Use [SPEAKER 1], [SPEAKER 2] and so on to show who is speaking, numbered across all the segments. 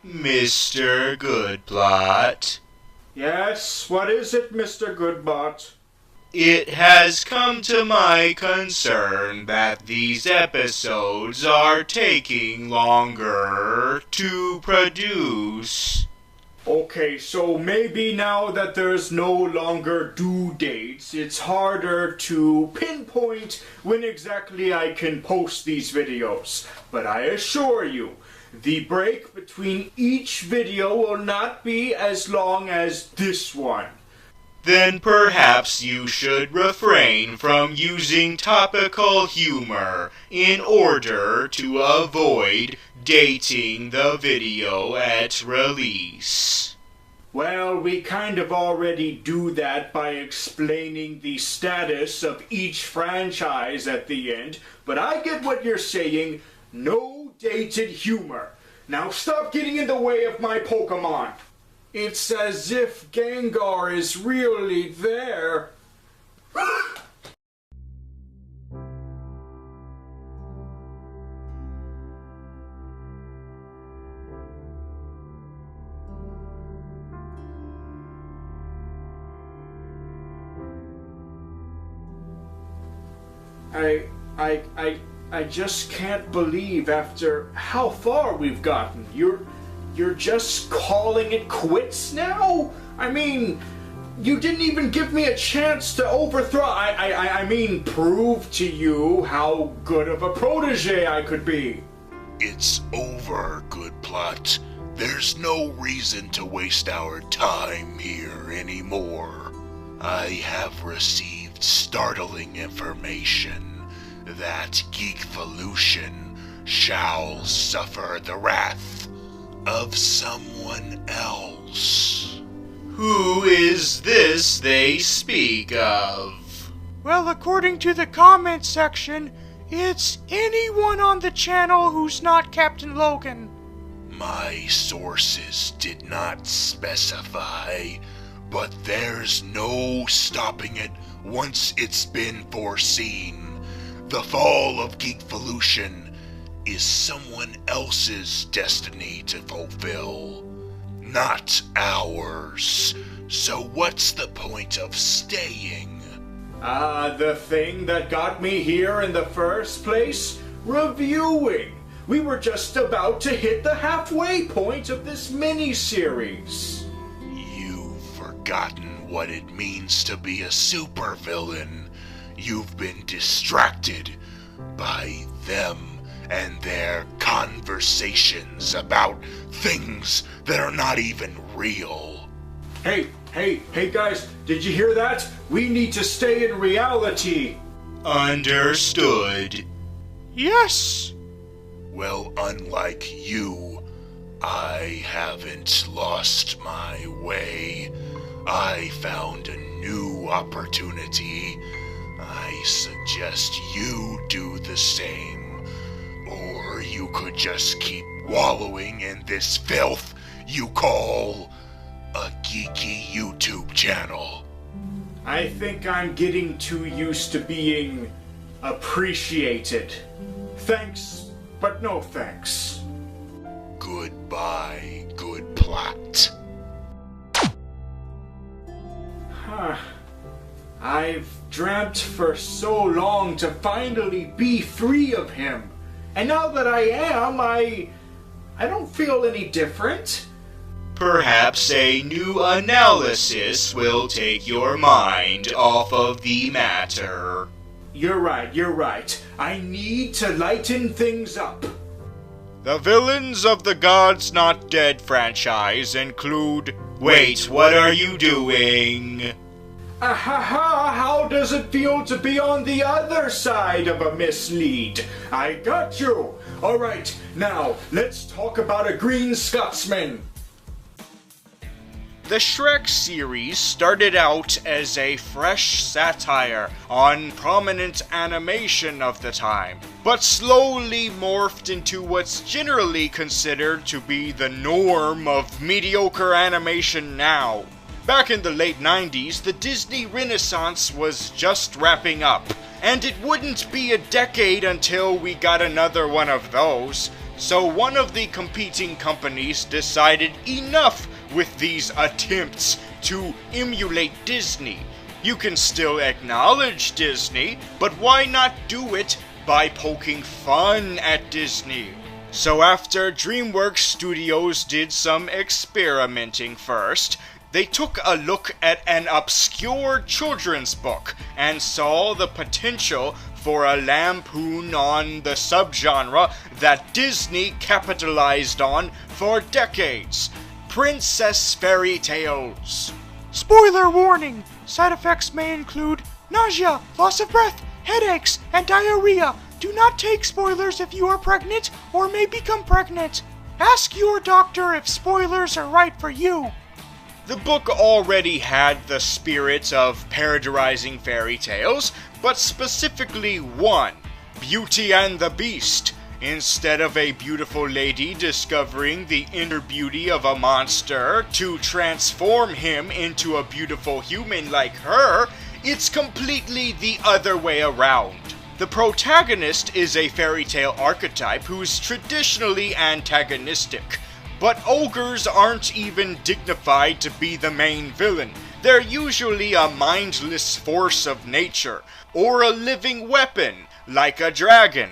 [SPEAKER 1] Mr. Goodplot.
[SPEAKER 2] Yes, what is it, Mr. Goodbot?
[SPEAKER 1] It has come to my concern that these episodes are taking longer to produce.
[SPEAKER 2] Okay, so maybe now that there's no longer due dates, it's harder to pinpoint when exactly I can post these videos. But I assure you, the break between each video will not be as long as this one.
[SPEAKER 1] Then perhaps you should refrain from using topical humor in order to avoid dating the video at release.
[SPEAKER 2] Well, we kind of already do that by explaining the status of each franchise at the end, but I get what you're saying. No dated humor. Now stop getting in the way of my Pokemon. It's as if Gengar is really there. I just can't believe after how far we've gotten. You're just calling it quits now? I mean, you didn't even give me a chance to overthrow. I mean, prove to you how good of a protege I could be.
[SPEAKER 3] It's over, Goodplot. There's no reason to waste our time here anymore. I have received startling information that Geekvolution shall suffer the wrath of someone else.
[SPEAKER 1] Who is this they speak of?
[SPEAKER 4] Well, according to the comment section, it's anyone on the channel who's not Captain Logan.
[SPEAKER 3] My sources did not specify, but there's no stopping it once it's been foreseen. The fall of Geekvolution is someone else's destiny to fulfill, not ours. So what's the point of staying?
[SPEAKER 2] The thing that got me here in the first place? Reviewing. We were just about to hit the halfway point of this mini-series.
[SPEAKER 3] You've forgotten what it means to be a supervillain. You've been distracted by them and their conversations about things that are not even real.
[SPEAKER 2] Hey guys, did you hear that? We need to stay in reality.
[SPEAKER 1] Understood.
[SPEAKER 4] Yes!
[SPEAKER 3] Well, unlike you, I haven't lost my way. I found a new opportunity. I suggest you do the same. Or you could just keep wallowing in this filth you call a geeky YouTube channel.
[SPEAKER 2] I think I'm getting too used to being appreciated. Thanks, but no thanks.
[SPEAKER 3] Goodbye, Goodplot.
[SPEAKER 2] I've dreamt for so long to finally be free of him. And now that I am, I don't feel any different.
[SPEAKER 1] Perhaps a new analysis will take your mind off of the matter.
[SPEAKER 2] You're right. I need to lighten things up.
[SPEAKER 4] The villains of the Gods Not Dead franchise include...
[SPEAKER 1] Wait, what are you doing?
[SPEAKER 2] Ahaha, how does it feel to be on the other side of a mislead? I got you. Alright, now let's talk about a Green Scotsman.
[SPEAKER 4] The Shrek series started out as a fresh satire on prominent animation of the time, but slowly morphed into what's generally considered to be the norm of mediocre animation now. Back in the late 90s, the Disney Renaissance was just wrapping up, and it wouldn't be a decade until we got another one of those. So one of the competing companies decided enough with these attempts to emulate Disney. You can still acknowledge Disney, but why not do it by poking fun at Disney? So after DreamWorks Studios did some experimenting first, they took a look at an obscure children's book and saw the potential for a lampoon on the subgenre that Disney capitalized on for decades: princess fairy tales.
[SPEAKER 5] Spoiler warning! Side effects may include nausea, loss of breath, headaches, and diarrhea. Do not take spoilers if you are pregnant or may become pregnant. Ask your doctor if spoilers are right for you.
[SPEAKER 4] The book already had the spirit of parodiizing fairy tales, but specifically one, Beauty and the Beast. Instead of a beautiful lady discovering the inner beauty of a monster to transform him into a beautiful human like her, it's completely the other way around. The protagonist is a fairy tale archetype who's traditionally antagonistic, but ogres aren't even dignified to be the main villain. They're usually a mindless force of nature, or a living weapon, like a dragon.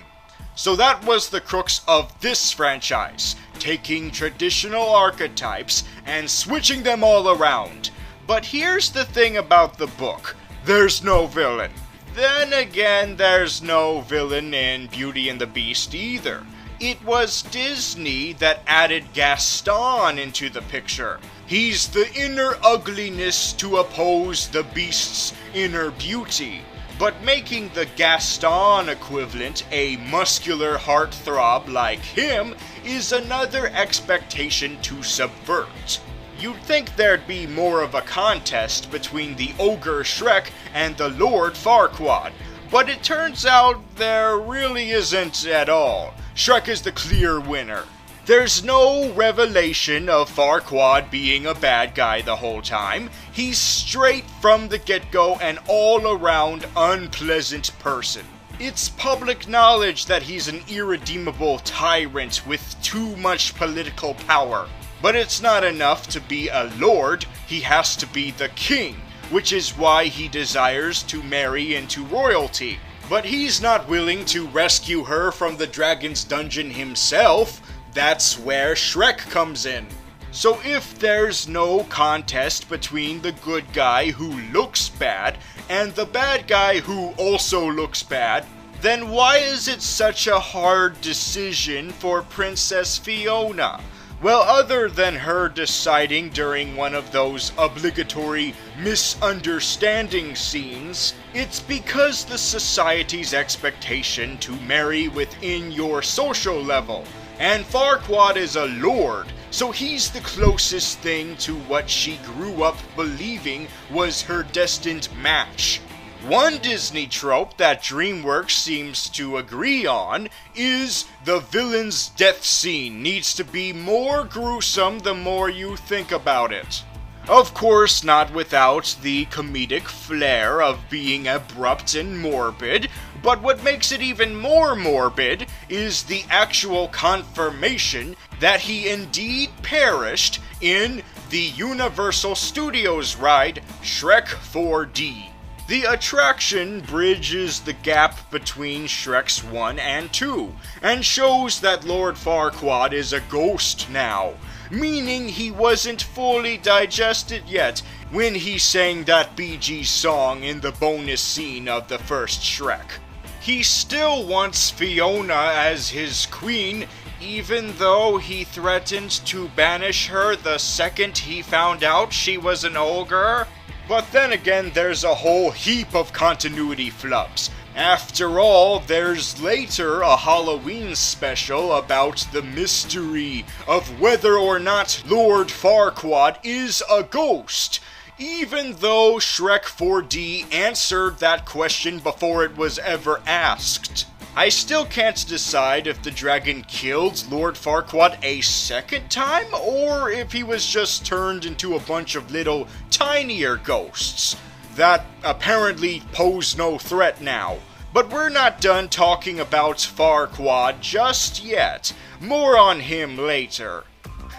[SPEAKER 4] So that was the crux of this franchise, taking traditional archetypes and switching them all around. But here's the thing about the book: there's no villain. Then again, there's no villain in Beauty and the Beast either. It was Disney that added Gaston into the picture. He's the inner ugliness to oppose the Beast's inner beauty. But making the Gaston equivalent a muscular heartthrob like him is another expectation to subvert. You'd think there'd be more of a contest between the ogre Shrek and the Lord Farquaad, but it turns out there really isn't at all. Shrek is the clear winner. There's no revelation of Farquaad being a bad guy the whole time. He's straight from the get-go an all-around unpleasant person. It's public knowledge that he's an irredeemable tyrant with too much political power. But it's not enough to be a lord, he has to be the king, which is why he desires to marry into royalty. But he's not willing to rescue her from the dragon's dungeon himself. That's where Shrek comes in. So if there's no contest between the good guy who looks bad and the bad guy who also looks bad, then why is it such a hard decision for Princess Fiona? Well, other than her deciding during one of those obligatory misunderstanding scenes, it's because the society's expectation to marry within your social level. And Farquaad is a lord, so he's the closest thing to what she grew up believing was her destined match. One Disney trope that DreamWorks seems to agree on is the villain's death scene needs to be more gruesome the more you think about it. Of course, not without the comedic flair of being abrupt and morbid, but what makes it even more morbid is the actual confirmation that he indeed perished in the Universal Studios ride Shrek 4D. The attraction bridges the gap between Shreks 1 and 2, and shows that Lord Farquaad is a ghost now, meaning he wasn't fully digested yet when he sang that Bee Gees song in the bonus scene of the first Shrek. He still wants Fiona as his queen, even though he threatened to banish her the second he found out she was an ogre. But then again, there's a whole heap of continuity flubs. After all, there's later a Halloween special about the mystery of whether or not Lord Farquaad is a ghost, even though Shrek 4D answered that question before it was ever asked. I still can't decide if the dragon killed Lord Farquaad a second time, or if he was just turned into a bunch of little tinier ghosts that apparently pose no threat now. But we're not done talking about Farquaad just yet. more on him later.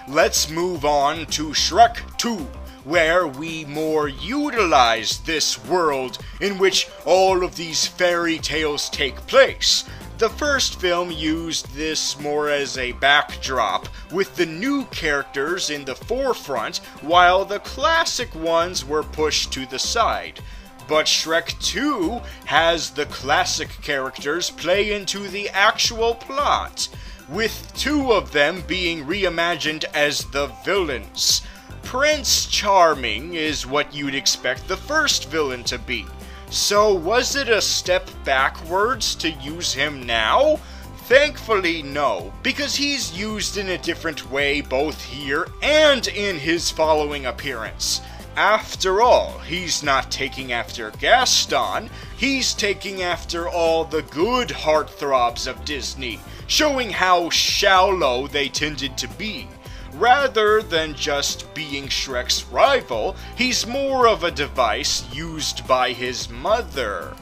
[SPEAKER 4] Let's move on to Shrek 2, where we more utilize this world in which all of these fairy tales take place. The first film used this more as a backdrop, with the new characters in the forefront, while the classic ones were pushed to the side. But Shrek 2 has the classic characters play into the actual plot, with two of them being reimagined as the villains. Prince Charming is what you'd expect the first villain to be. So was it a step backwards to use him now? Thankfully no, because he's used in a different way both here and in his following appearance. After all, he's not taking after Gaston, he's taking after all the good heartthrobs of Disney, showing how shallow they tended to be. Rather than just being Shrek's rival, he's more of a device used by his mother.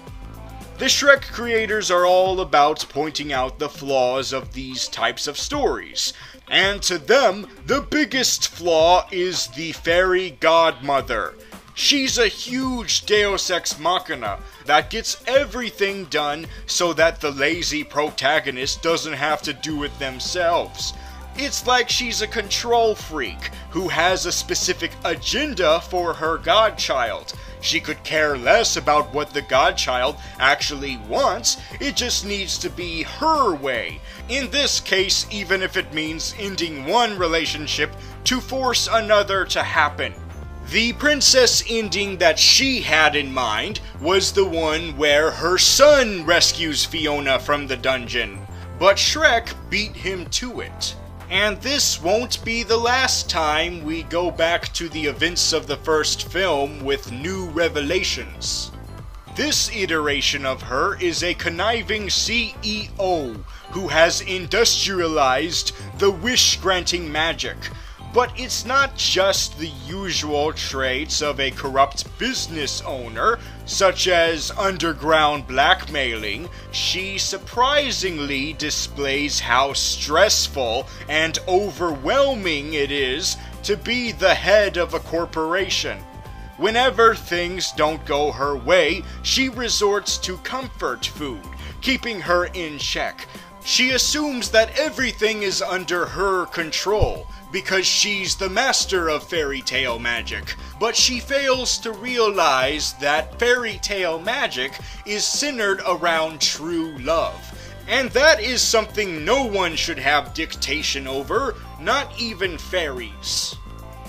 [SPEAKER 4] The Shrek creators are all about pointing out the flaws of these types of stories, and to them, the biggest flaw is the fairy godmother. She's a huge deus ex machina that gets everything done so that the lazy protagonist doesn't have to do it themselves. It's like she's a control freak who has a specific agenda for her godchild. She could care less about what the godchild actually wants, it just needs to be her way. In this case, even if it means ending one relationship to force another to happen. The princess ending that she had in mind was the one where her son rescues Fiona from the dungeon, but Shrek beat him to it. And this won't be the last time we go back to the events of the first film with new revelations. This iteration of her is a conniving CEO who has industrialized the wish-granting magic. But it's not just the usual traits of a corrupt business owner, such as underground blackmailing. She surprisingly displays how stressful and overwhelming it is to be the head of a corporation. Whenever things don't go her way, she resorts to comfort food, keeping her in check. She assumes that everything is under her control, because she's the master of fairy tale magic, but she fails to realize that fairy tale magic is centered around true love. And that is something no one should have dictation over, not even fairies.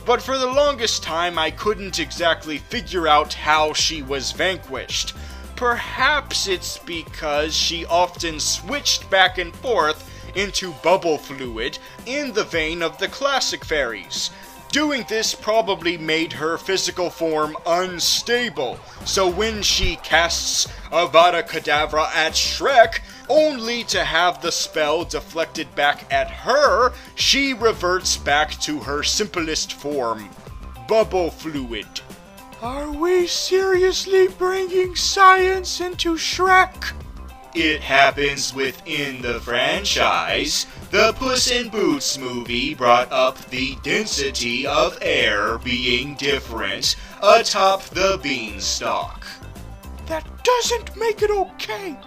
[SPEAKER 4] But for the longest time I couldn't exactly figure out how she was vanquished. Perhaps it's because she often switched back and forth into bubble fluid in the vein of the classic fairies. Doing this probably made her physical form unstable, so when she casts Avada Kedavra at Shrek, only to have the spell deflected back at her, she reverts back to her simplest form, bubble fluid.
[SPEAKER 5] Are we seriously bringing science into Shrek?
[SPEAKER 1] It happens within the franchise. The Puss in Boots movie brought up the density of air being different atop the beanstalk.
[SPEAKER 5] That doesn't make it okay.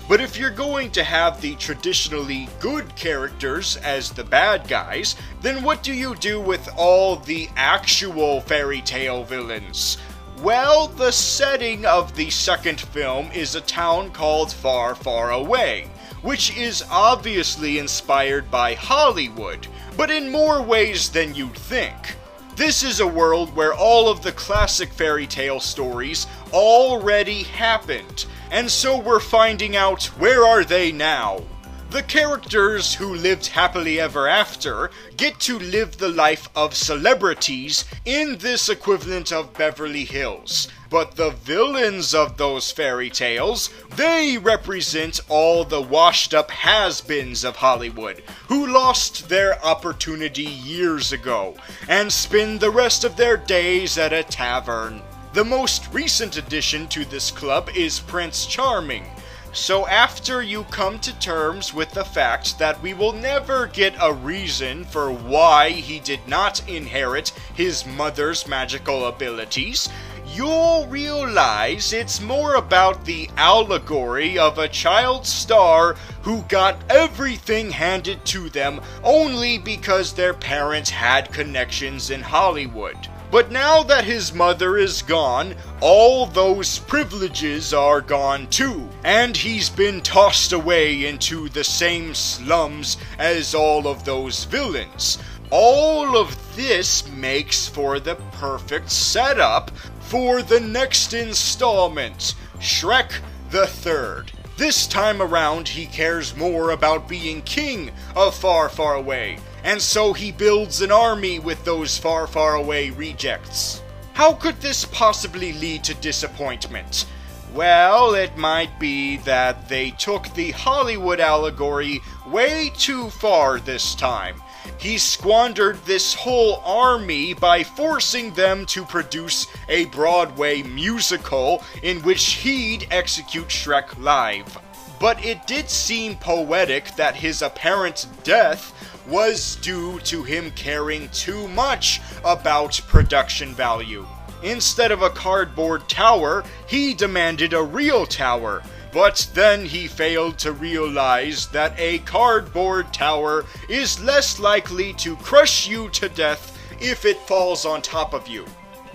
[SPEAKER 4] But if you're going to have the traditionally good characters as the bad guys, then what do you do with all the actual fairy tale villains? Well, the setting of the second film is a town called Far, Far Away, which is obviously inspired by Hollywood, but in more ways than you'd think. This is a world where all of the classic fairy tale stories already happened, and so we're finding out where are they now. The characters who lived happily ever after get to live the life of celebrities in this equivalent of Beverly Hills. But the villains of those fairy tales, they represent all the washed-up has-beens of Hollywood, who lost their opportunity years ago, and spend the rest of their days at a tavern. The most recent addition to this club is Prince Charming. So after you come to terms with the fact that we will never get a reason for why he did not inherit his mother's magical abilities, you'll realize it's more about the allegory of a child star who got everything handed to them only because their parents had connections in Hollywood. But now that his mother is gone, all those privileges are gone too, and he's been tossed away into the same slums as all of those villains. All of this makes for the perfect setup for the next installment, Shrek the Third. This time around, he cares more about being king of Far, Far Away, and so he builds an army with those far, far away rejects. How could this possibly lead to disappointment? Well, it might be that they took the Hollywood allegory way too far this time. He squandered this whole army by forcing them to produce a Broadway musical in which he'd execute Shrek live. But it did seem poetic that his apparent death was due to him caring too much about production value. Instead of a cardboard tower, he demanded a real tower. But then he failed to realize that a cardboard tower is less likely to crush you to death if it falls on top of you.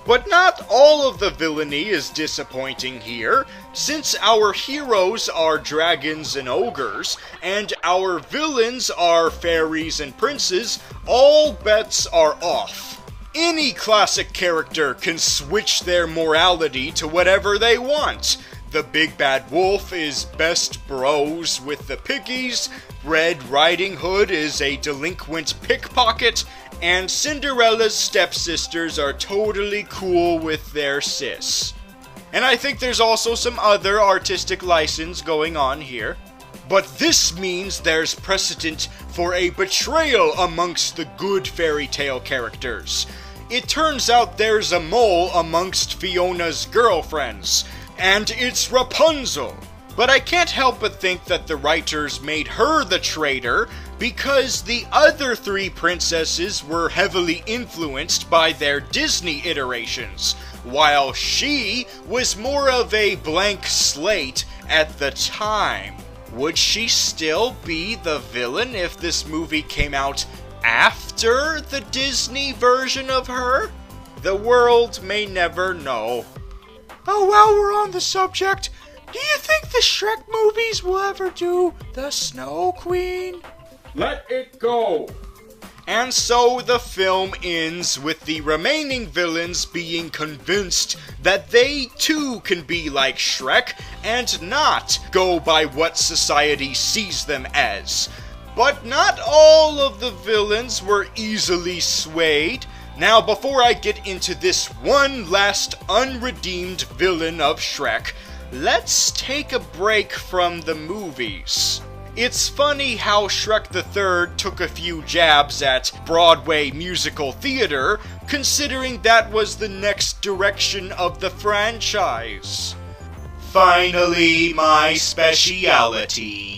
[SPEAKER 4] But not all of the villainy is disappointing here, since our heroes are dragons and ogres, and our villains are fairies and princes. All bets are off. Any classic character can switch their morality to whatever they want. The Big Bad Wolf is best bros with the piggies, Red Riding Hood is a delinquent pickpocket, and Cinderella's stepsisters are totally cool with their sis. And I think there's also some other artistic license going on here. But this means there's precedent for a betrayal amongst the good fairy tale characters. It turns out there's a mole amongst Fiona's girlfriends, and it's Rapunzel. But I can't help but think that the writers made her the traitor because the other three princesses were heavily influenced by their Disney iterations, while she was more of a blank slate at the time. Would she still be the villain if this movie came out after the Disney version of her? The world may never know.
[SPEAKER 5] Oh, while we're on the subject, do you think the Shrek movies will ever do the Snow Queen?
[SPEAKER 2] Let it go!
[SPEAKER 4] And so the film ends with the remaining villains being convinced that they too can be like Shrek and not go by what society sees them as. But not all of the villains were easily swayed. Now, before I get into this one last unredeemed villain of Shrek, let's take a break from the movies. It's funny how Shrek the Third took a few jabs at Broadway musical theater, considering that was the next direction of the franchise.
[SPEAKER 1] Finally, my speciality.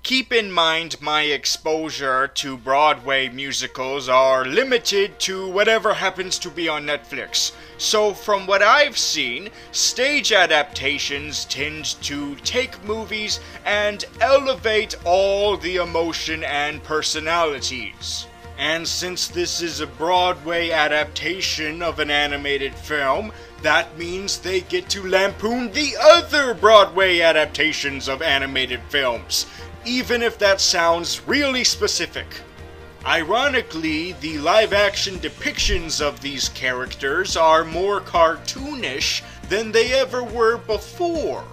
[SPEAKER 4] Keep in mind my exposure to Broadway musicals are limited to whatever happens to be on Netflix. So from what I've seen, stage adaptations tend to take movies and elevate all the emotion and personalities. And since this is a Broadway adaptation of an animated film, that means they get to lampoon the other Broadway adaptations of animated films, even if that sounds really specific. Ironically, the live-action depictions of these characters are more cartoonish than they ever were before.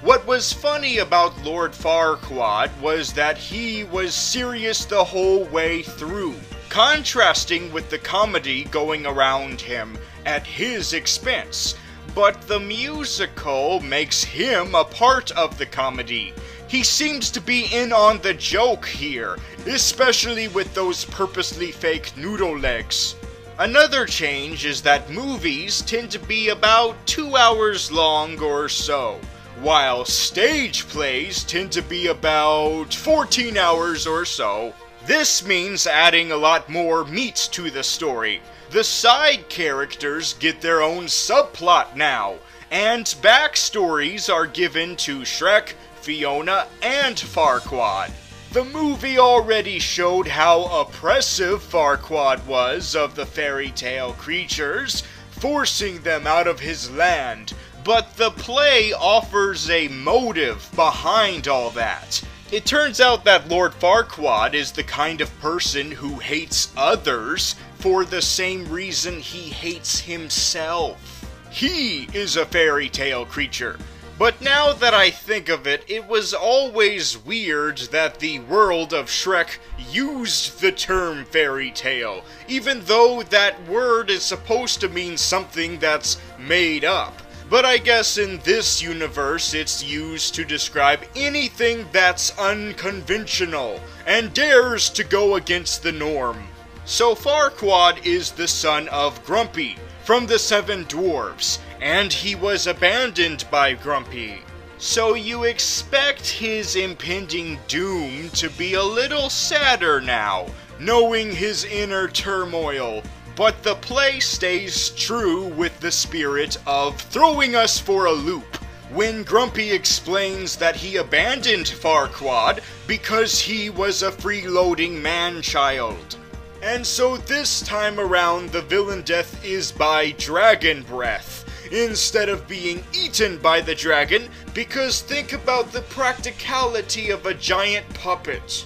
[SPEAKER 4] What was funny about Lord Farquaad was that he was serious the whole way through, contrasting with the comedy going around him at his expense. but the musical makes him a part of the comedy. He seems to be in on the joke here, especially with those purposely fake noodle legs. Another change is that movies tend to be about 2 hours long or so, while stage plays tend to be about 14 hours or so. This means adding a lot more meat to the story. The side characters get their own subplot now, and backstories are given to Shrek, Fiona, and Farquaad. The movie already showed how oppressive Farquaad was of the fairy tale creatures, forcing them out of his land, but the play offers a motive behind all that. It turns out that Lord Farquaad is the kind of person who hates others for the same reason he hates himself. He is a fairy tale creature. But now that I think of it, it was always weird that the world of Shrek used the term fairy tale, even though that word is supposed to mean something that's made up. But I guess in this universe it's used to describe anything that's unconventional and dares to go against the norm. So Farquaad is the son of Grumpy from the Seven Dwarfs, and he was abandoned by Grumpy. So you expect his impending doom to be a little sadder now, knowing his inner turmoil. But the play stays true with the spirit of throwing us for a loop, when Grumpy explains that he abandoned Farquaad because he was a freeloading man-child. And so this time around the villain death is by dragon breath, instead of being eaten by the dragon, because think about the practicality of a giant puppet.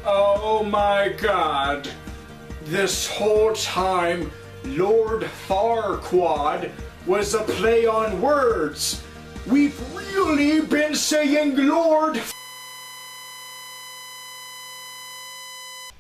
[SPEAKER 2] Oh my god. This whole time, Lord Farquaad was a play on words. We've really been saying Lord.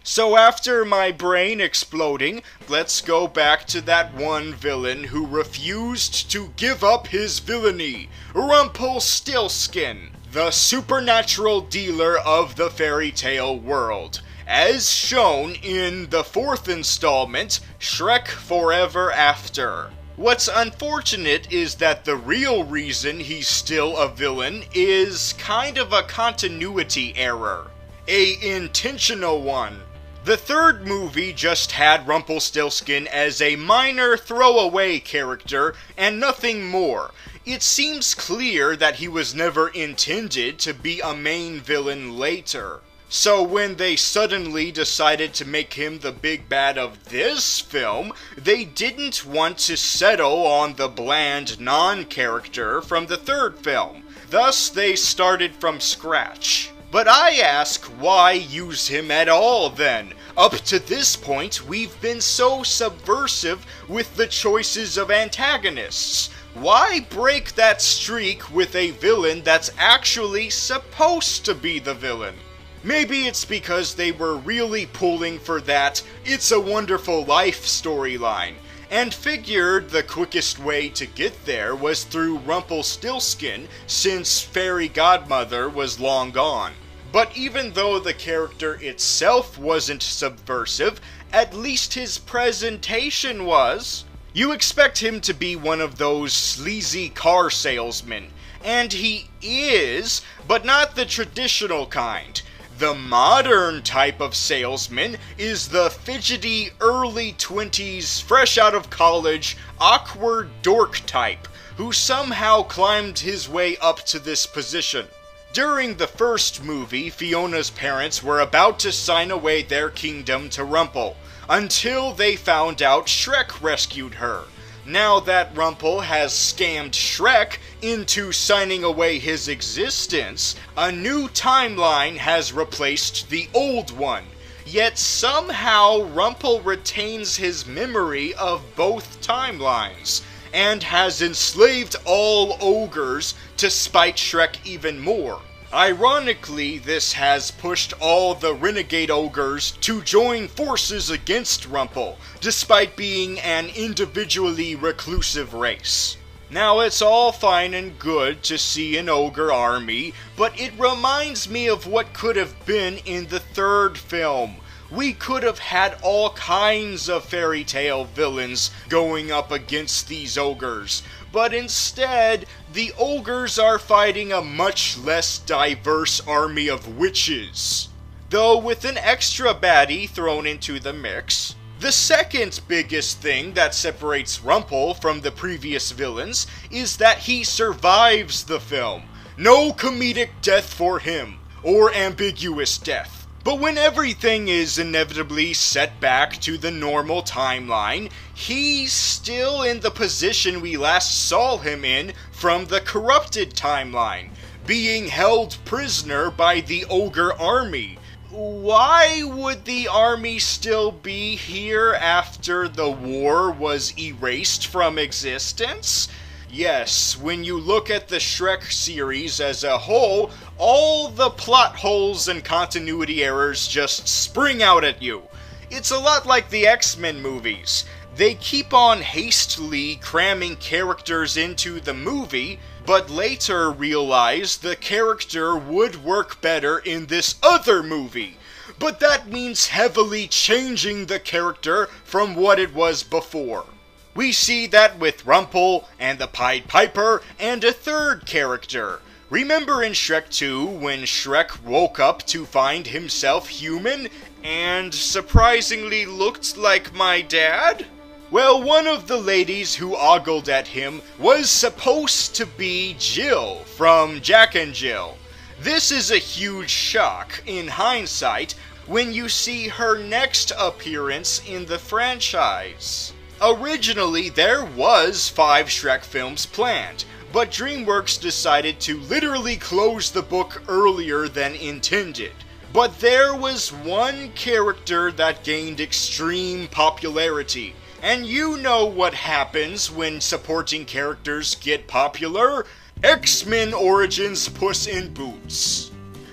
[SPEAKER 4] So after my brain exploding, let's go back to that one villain who refused to give up his villainy, Rumpelstiltskin, the supernatural dealer of the fairy tale world, as shown in the 4th installment, Shrek Forever After. What's unfortunate is that the real reason he's still a villain is kind of a continuity error. A intentional one. The 3rd movie just had Rumpelstiltskin as a minor throwaway character and nothing more. It seems clear that he was never intended to be a main villain later. So when they suddenly decided to make him the big bad of this film, they didn't want to settle on the bland non-character from the 3rd film. Thus they started from scratch. But I ask, why use him at all then? Up to this point, we've been so subversive with the choices of antagonists. Why break that streak with a villain that's actually supposed to be the villain? Maybe it's because they were really pulling for that It's a Wonderful Life storyline, and figured the quickest way to get there was through Rumpelstiltskin, since Fairy Godmother was long gone. But even though the character itself wasn't subversive, at least his presentation was. You expect him to be one of those sleazy car salesmen, and he is, but not the traditional kind. The modern type of salesman is the fidgety early 20s, fresh out of college, awkward dork type, who somehow climbed his way up to this position. During the 1st movie, Fiona's parents were about to sign away their kingdom to Rumpel, until they found out Shrek rescued her. Now that Rumpel has scammed Shrek into signing away his existence, a new timeline has replaced the old one. Yet somehow Rumpel retains his memory of both timelines, and has enslaved all ogres to spite Shrek even more. Ironically, this has pushed all the renegade ogres to join forces against Rumpel, despite being an individually reclusive race. Now, it's all fine and good to see an ogre army, but it reminds me of what could have been in the third film. We could have had all kinds of fairy tale villains going up against these ogres, but instead, the ogres are fighting a much less diverse army of witches. Though with an extra baddie thrown into the mix. The second biggest thing that separates Rumpel from the previous villains is that he survives the film. No comedic death for him, or ambiguous death. But when everything is inevitably set back to the normal timeline, he's still in the position we last saw him in from the corrupted timeline, being held prisoner by the ogre army. Why would the army still be here after the war was erased from existence? Yes, when you look at the Shrek series as a whole, all the plot holes and continuity errors just spring out at you. It's a lot like the X-Men movies. They keep on hastily cramming characters into the movie, but later realize the character would work better in this other movie. But that means heavily changing the character from what it was before. We see that with Rumpel and the Pied Piper and a third character. Remember in Shrek 2 when Shrek woke up to find himself human and surprisingly looked like my dad? Well, one of the ladies who ogled at him was supposed to be Jill from Jack and Jill. This is a huge shock, in hindsight, when you see her next appearance in the franchise. Originally, there was 5 Shrek films planned, but DreamWorks decided to literally close the book earlier than intended. But there was one character that gained extreme popularity. And you know what happens when supporting characters get popular? X-Men Origins Puss in Boots.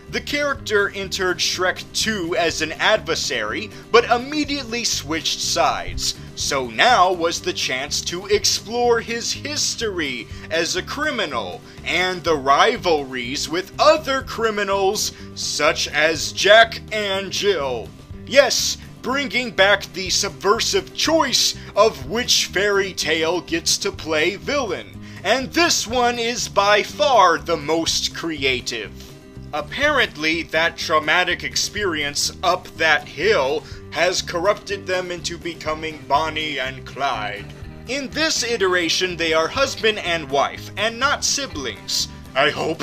[SPEAKER 4] The character entered Shrek 2 as an adversary, but immediately switched sides. So now was the chance to explore his history as a criminal, and the rivalries with other criminals, such as Jack and Jill. Yes, bringing back the subversive choice of which fairy tale gets to play villain. And this one is by far the most creative. Apparently, that traumatic experience up that hill has corrupted them into becoming Bonnie and Clyde. In this iteration, they are husband and wife, and not siblings, I hope.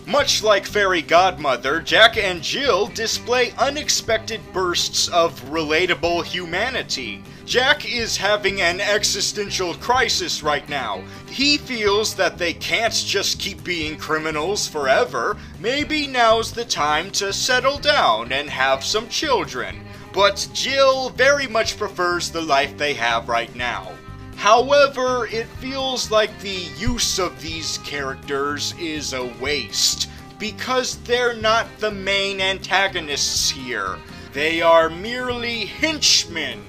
[SPEAKER 4] Much like Fairy Godmother, Jack and Jill display unexpected bursts of relatable humanity. Jack is having an existential crisis right now. He feels that they can't just keep being criminals forever. Maybe now's the time to settle down and have some children. But Jill very much prefers the life they have right now. However, it feels like the use of these characters is a waste, because they're not the main antagonists here. They are merely henchmen.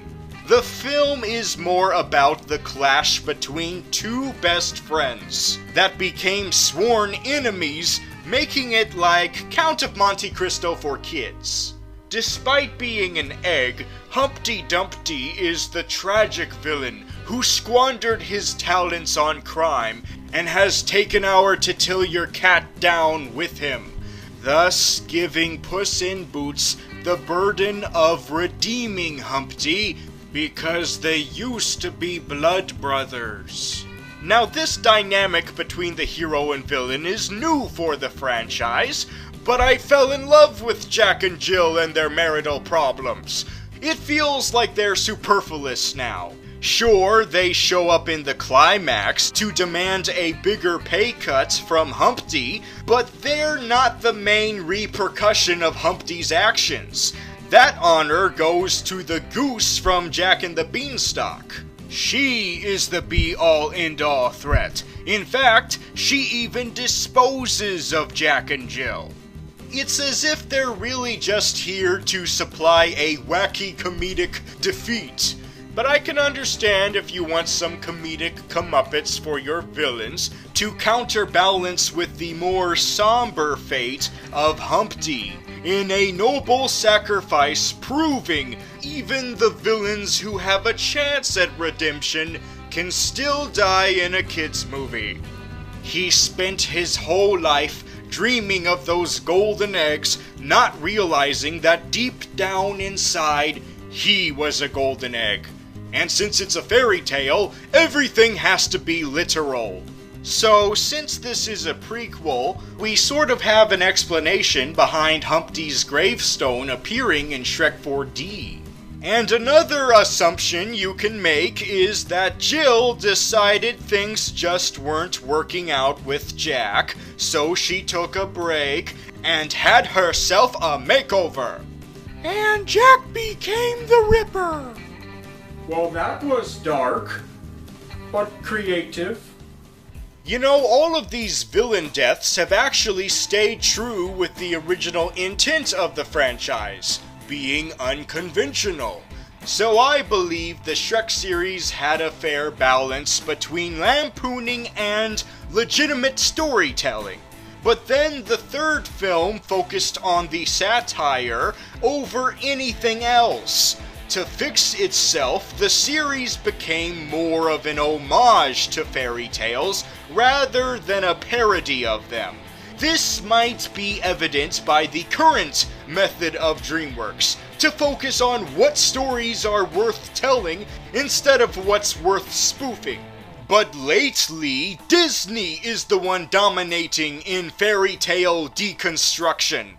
[SPEAKER 4] The film is more about the clash between 2 best friends that became sworn enemies, making it like Count of Monte Cristo for kids. Despite being an egg, Humpty Dumpty is the tragic villain who squandered his talents on crime and has taken our titular cat down with him, thus giving Puss in Boots the burden of redeeming Humpty because they used to be blood brothers. Now, this dynamic between the hero and villain is new for the franchise, but I fell in love with Jack and Jill and their marital problems. It feels like they're superfluous now. Sure, they show up in the climax to demand a bigger pay cut from Humpty, but they're not the main repercussion of Humpty's actions. That honor goes to the goose from Jack and the Beanstalk. She is the be-all, end-all threat. In fact, she even disposes of Jack and Jill. It's as if they're really just here to supply a wacky comedic defeat. But I can understand if you want some comedic comeuppets for your villains to counterbalance with the more somber fate of Humpty, in a noble sacrifice proving even the villains who have a chance at redemption can still die in a kid's movie. He spent his whole life dreaming of those golden eggs, not realizing that deep down inside, he was a golden egg. And since it's a fairy tale, everything has to be literal. So, since this is a prequel, we sort of have an explanation behind Humpty's gravestone appearing in Shrek 4D. And another assumption you can make is that Jill decided things just weren't working out with Jack, so she took a break and had herself a makeover.
[SPEAKER 5] And Jack became the Ripper.
[SPEAKER 2] Well, that was dark, but creative.
[SPEAKER 4] You know, all of these villain deaths have actually stayed true with the original intent of the franchise, being unconventional. So I believe the Shrek series had a fair balance between lampooning and legitimate storytelling. But then the third film focused on the satire over anything else. To fix itself, the series became more of an homage to fairy tales rather than a parody of them. This might be evident by the current method of DreamWorks, to focus on what stories are worth telling instead of what's worth spoofing. But lately, Disney is the one dominating in fairy tale deconstruction.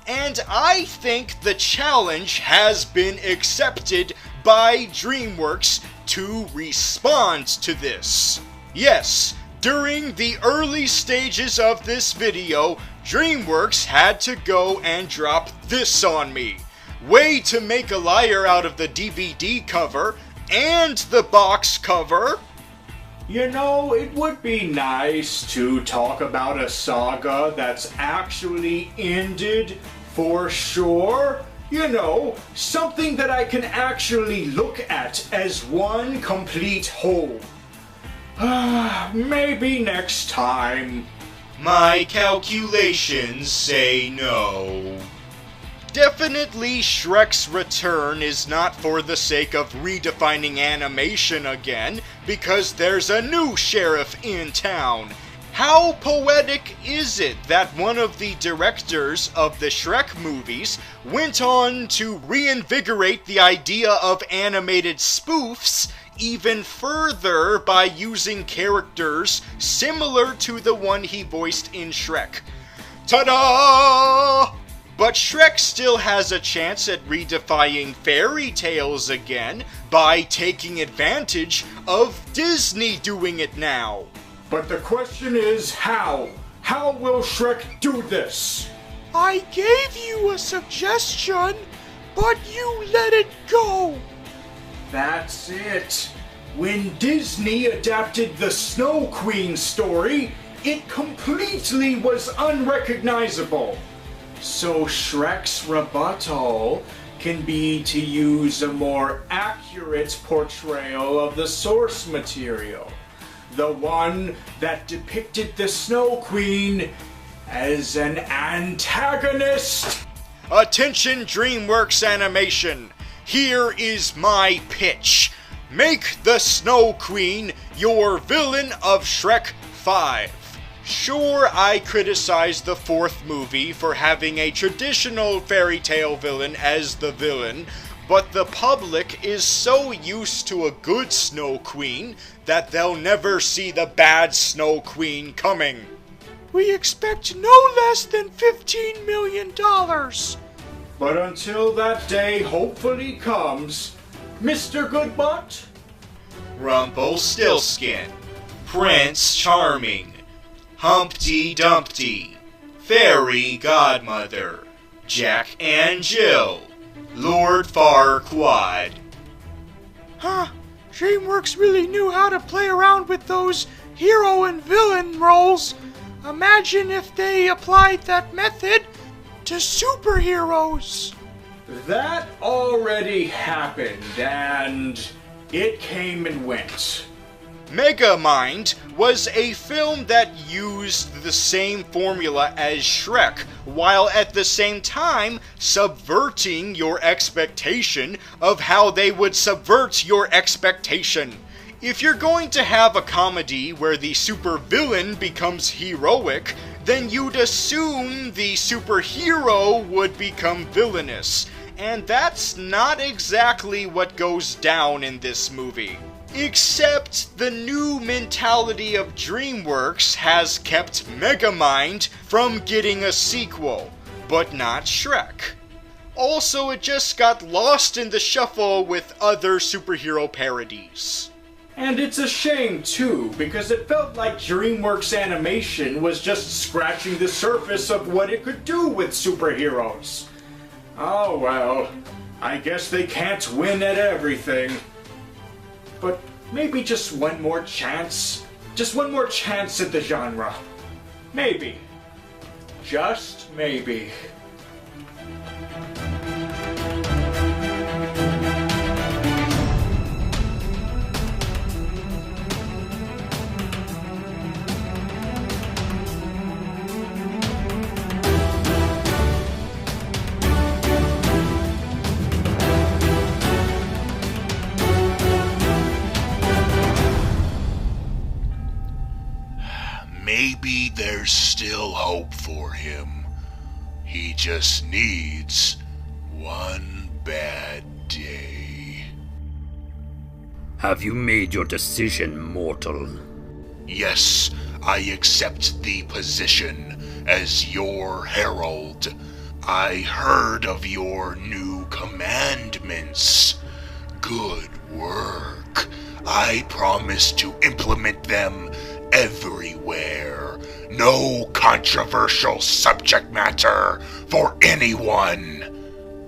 [SPEAKER 4] And I think the challenge has been accepted by DreamWorks to respond to this. Yes, during the early stages of this video, DreamWorks had to go and drop this on me. Way to make a liar out of the DVD cover and the box cover.
[SPEAKER 2] You know, it would be nice to talk about a saga that's actually ended for sure. You know, something that I can actually look at as one complete whole. Maybe next time.
[SPEAKER 1] My calculations say no.
[SPEAKER 4] Definitely Shrek's return is not for the sake of redefining animation again, because there's a new sheriff in town. How poetic is it that one of the directors of the Shrek movies went on to reinvigorate the idea of animated spoofs even further by using characters similar to the one he voiced in Shrek. Ta-da! But Shrek still has a chance at redefining fairy tales again by taking advantage of Disney doing it now.
[SPEAKER 2] But the question is how? How will Shrek do this?
[SPEAKER 5] I gave you a suggestion, but you let it go.
[SPEAKER 2] That's it. When Disney adapted the Snow Queen story, it completely was unrecognizable. So Shrek's rebuttal can be to use a more accurate portrayal of the source material. The one that depicted the Snow Queen as an antagonist.
[SPEAKER 4] Attention DreamWorks Animation, here is my pitch. Make the Snow Queen your villain of Shrek 5. Sure, I criticized the fourth movie for having a traditional fairy tale villain as the villain, but the public is so used to a good Snow Queen that they'll never see the bad Snow Queen coming.
[SPEAKER 5] We expect no less than $15 million.
[SPEAKER 2] But until that day hopefully comes, MrGoodPlot,
[SPEAKER 1] Rumpelstiltskin, Prince Charming, Humpty Dumpty, Fairy Godmother, Jack and Jill, Lord Farquaad.
[SPEAKER 5] Huh, DreamWorks really knew how to play around with those hero and villain roles. Imagine if they applied that method to superheroes.
[SPEAKER 2] that already happened, and it came and went.
[SPEAKER 4] Megamind was a film that used the same formula as Shrek, while at the same time subverting your expectation of how they would subvert your expectation. If you're going to have a comedy where the supervillain becomes heroic, then you'd assume the superhero would become villainous. And that's not exactly what goes down in this movie. Except the new mentality of DreamWorks has kept Megamind from getting a sequel, but not Shrek. Also, it just got lost in the shuffle with other superhero parodies.
[SPEAKER 2] And it's a shame too, because it felt like DreamWorks Animation was just scratching the surface of what it could do with superheroes. Oh well, I guess they can't win at everything. But maybe just one more chance. Just one more chance at the genre. Maybe. Just maybe.
[SPEAKER 3] Maybe there's still hope for him. He just needs one bad day.
[SPEAKER 6] Have you made your decision, mortal?
[SPEAKER 3] Yes, I accept the position as your herald. I heard of your new commandments. Good work. I promise to implement them everywhere. No controversial subject matter for anyone.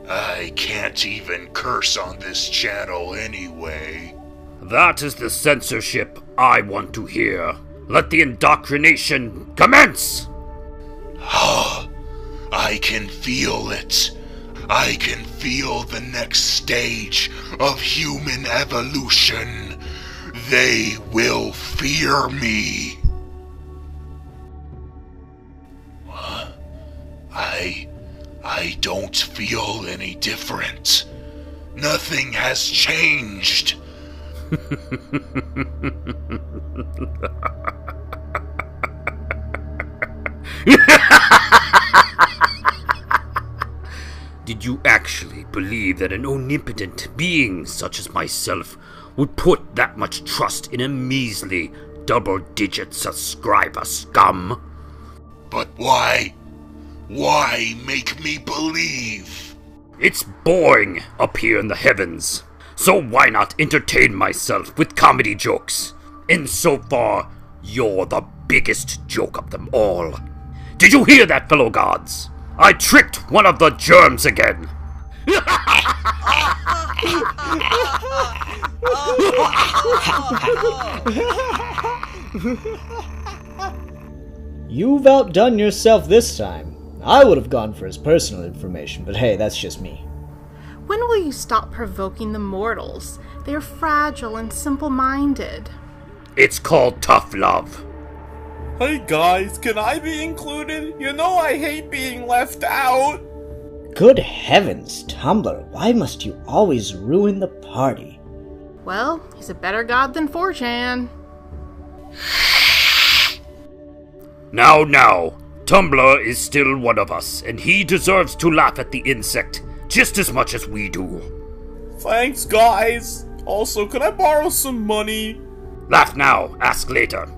[SPEAKER 3] I can't even curse on this channel anyway.
[SPEAKER 6] That is the censorship I want to hear. Let the indoctrination commence!
[SPEAKER 3] I can feel it. I can feel the next stage of human evolution. They will fear me. I don't feel any different. Nothing has changed.
[SPEAKER 6] Did you actually believe that an omnipotent being such as myself would put that much trust in a measly double-digit subscriber scum?
[SPEAKER 3] But why? Why make me believe?
[SPEAKER 6] It's boring up here in the heavens, so why not entertain myself with comedy jokes? Insofar, you're the biggest joke of them all. Did you hear that, fellow gods? I tricked one of the germs again.
[SPEAKER 7] You've outdone yourself this time. I would have gone for his personal information, but hey, that's just me.
[SPEAKER 8] When will you stop provoking the mortals? They're fragile and simple-minded.
[SPEAKER 6] It's called tough love.
[SPEAKER 9] Hey guys, can I be included? You know I hate being left out.
[SPEAKER 7] Good heavens, Tumblr, why must you always ruin the party?
[SPEAKER 8] Well, he's a better god than 4chan.
[SPEAKER 6] Now, Tumblr is still one of us, and he deserves to laugh at the insect just as much as we do.
[SPEAKER 9] Thanks, guys. Also, can I borrow some money?
[SPEAKER 6] Laugh now, ask later.